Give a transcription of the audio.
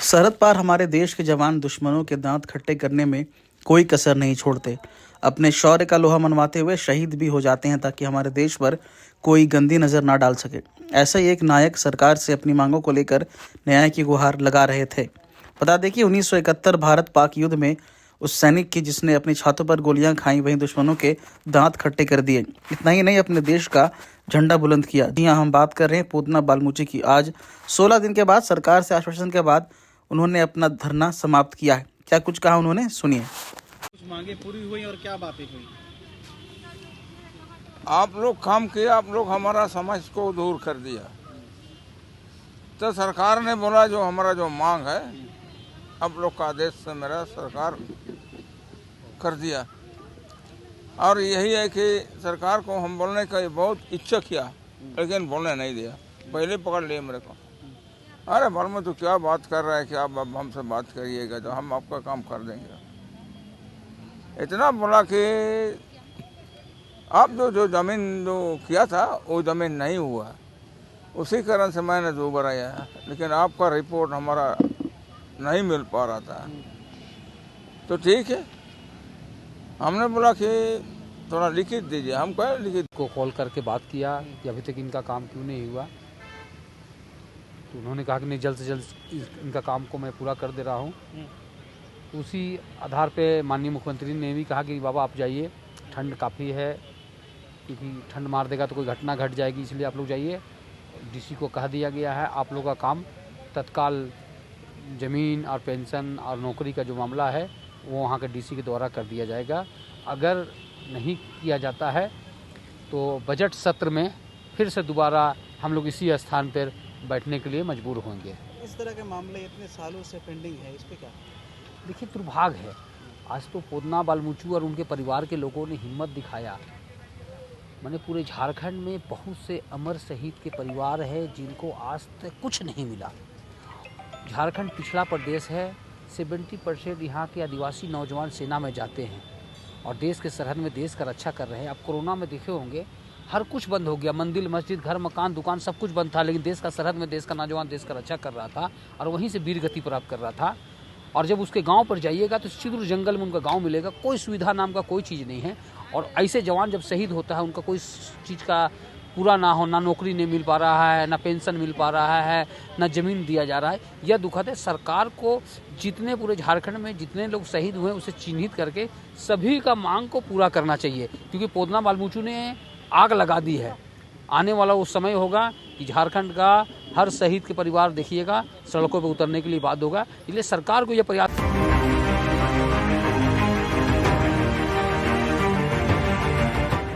सरहद पार हमारे देश के जवान दुश्मनों के दांत खट्टे करने में कोई कसर नहीं छोड़ते। अपने शौर्य का लोहा मनवाते हुए शहीद भी हो जाते हैं ताकि हमारे देश पर कोई गंदी नज़र ना डाल सके। ऐसा ही एक नायक सरकार से अपनी मांगों को लेकर न्याय की गुहार लगा रहे थे। बता दें कि 1971 भारत पाक युद्ध में उस सैनिक की जिसने अपनी छातों पर गोलियां खाई, वहीं दुश्मनों के दांत खट्टे कर दिए। इतना ही नहीं, अपने देश का झंडा बुलंद किया। जी हाँ, हम बात कर रहे हैं पूतना बालमूची की। आज 16 दिन के बाद सरकार से आश्वासन के बाद उन्होंने अपना धरना समाप्त किया है। क्या कुछ कहा उन्होंने, सुनिए। कुछ मांगे पूरी हुई और क्या बातें हुई? आप लोग काम किए, आप लोग हमारा समझ को दूर कर दिया। तो सरकार ने बोला जो हमारा जो मांग है आप लोग का आदेश से मेरा सरकार कर दिया। और यही है कि सरकार को हम बोलने का बहुत इच्छा किया, लेकिन बोलने नहीं दिया। पहले पकड़ लिए मेरे को, अरे भर में तो क्या बात कर रहा है कि आप अब हमसे बात करिएगा तो हम आपका काम कर देंगे। इतना बोला कि आप जो ज़मीन जो किया था वो ज़मीन नहीं हुआ, उसी कारण से मैंने दोबारा आया है, लेकिन आपका रिपोर्ट हमारा नहीं मिल पा रहा था। तो ठीक है, हमने बोला कि थोड़ा लिखित दीजिए। हम कहे लिखित को कॉल करके बात किया कि अभी तक इनका काम क्यों नहीं हुआ। तो उन्होंने कहा कि नहीं, जल्द से जल्द इनका काम को मैं पूरा कर दे रहा हूँ। उसी आधार पे माननीय मुख्यमंत्री ने भी कहा कि बाबा आप जाइए, ठंड काफ़ी है, क्योंकि ठंड मार देगा तो कोई घटना घट जाएगी, इसलिए आप लोग जाइए। डीसी को कह दिया गया है आप लोग का काम तत्काल ज़मीन और पेंशन और नौकरी का जो मामला है वो वहाँ के डीसी के द्वारा कर दिया जाएगा। अगर नहीं किया जाता है तो बजट सत्र में फिर से दोबारा हम लोग इसी स्थान पर बैठने के लिए मजबूर होंगे। इस तरह के मामले इतने सालों से पेंडिंग है, इस पे क्या? देखिए, दुर्भाग्य है, आज तो पूतना बालमूचू और उनके परिवार के लोगों ने हिम्मत दिखाया। मैंने पूरे झारखंड में बहुत से अमर शहीद के परिवार है जिनको आज तक कुछ नहीं मिला। झारखंड पिछड़ा प्रदेश है, 70% यहाँ के आदिवासी नौजवान सेना में जाते हैं और देश के सरहद में देश का रक्षा कर रहे हैं। अब कोरोना में देखे होंगे हर कुछ बंद हो गया, मंदिर मस्जिद घर मकान दुकान सब कुछ बंद था, लेकिन देश का सरहद में देश का नौजवान देश का रक्षा कर रहा था और वहीं से वीर गति प्राप्त कर रहा था। और जब उसके गांव पर जाइएगा तो सिदुर जंगल में उनका गांव मिलेगा, कोई सुविधा नाम का कोई चीज़ नहीं है। और ऐसे जवान जब शहीद होता है उनका कोई चीज़ का पूरा ना हो, ना नौकरी नहीं मिल पा रहा है, ना पेंशन मिल पा रहा है, ना ज़मीन दिया जा रहा है। यह दुखद है। सरकार को जितने पूरे झारखंड में जितने लोग शहीद हुए उसे चिन्हित करके सभी का मांग को पूरा करना चाहिए, क्योंकि पूतना बालमूचू ने आग लगा दी है। आने वाला उस समय होगा कि झारखंड का हर शहीद के परिवार देखिएगा सड़कों पर उतरने के लिए बात होगा। इसलिए सरकार को यह प्रयास